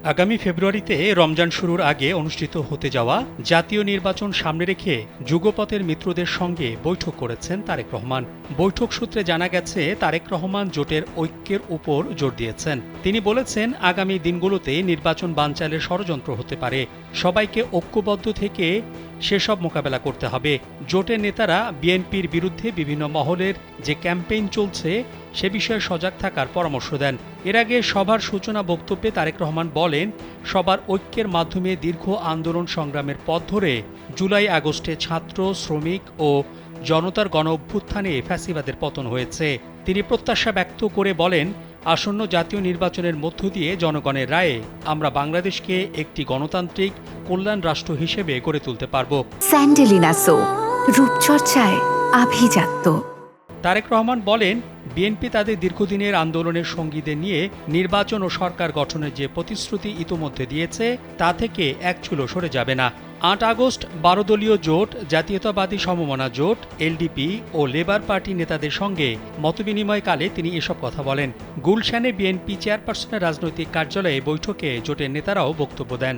আগামী ফেব্রুয়ারিতে রমজান শুরুর আগে অনুষ্ঠিত হতে যাওয়া জাতীয় নির্বাচন সামনে রেখে যুগপথের মিত্রদের সঙ্গে বৈঠক করেছেন তারেক রহমান। বৈঠক সূত্রে জানা গেছে, তারেক রহমান জোটের ঐক্যের উপর জোর দিয়েছেন। তিনি বলেছেন, আগামী দিনগুলোতে নির্বাচন বানচালের ষড়যন্ত্র হতে পারে। সবাইকে ঐক্যবদ্ধ থেকে সেসব মোকাবেলা করতে হবে। জোটের নেতারা বিএনপির বিরুদ্ধে বিভিন্ন মহলের যে ক্যাম্পেইন চলছে সে বিষয়ে সজাগ থাকার পরামর্শ দেন। এর আগে সভার সূচনা বক্তব্যে তারেক রহমান বলেন, সবার ঐক্যের মাধ্যমে দীর্ঘ আন্দোলন সংগ্রামের পথ ধরে জুলাই আগস্টে ছাত্র, শ্রমিক ও জনতার গণ অভ্যুত্থানে ফ্যাসিবাদের পতন হয়েছে। তিনি প্রত্যাশা ব্যক্ত করে বলেন, আসন্ন জাতীয় নির্বাচনের মধ্য দিয়ে জনগণের রায়ে আমরা বাংলাদেশকে একটি গণতান্ত্রিক কল্যাণ রাষ্ট্র হিসেবে গড়ে তুলতে পারব। স্যান্ডেলিনা সো, রূপচর্চায় আভিজাত্য। তারেক রহমান বলেন, বিএনপি তাদের দীর্ঘদিনের আন্দোলনের সঙ্গীদের নিয়ে নির্বাচন ও সরকার গঠনের যে প্রতিশ্রুতি ইতোমধ্যে দিয়েছে তা থেকে এক চুলো সরে যাবে না। ৮ আগস্ট ১২ দলীয় জোট, জাতীয়তাবাদী সমমনা জোট, এলডিপি ও লেবার পার্টি নেতাদের সঙ্গে মতবিনিময়কালে তিনি এসব কথা বলেন। গুলশানে বিএনপি চেয়ারপারসনের রাজনৈতিক কার্যালয়ে বৈঠকে জোটের নেতারাও বক্তব্য দেন।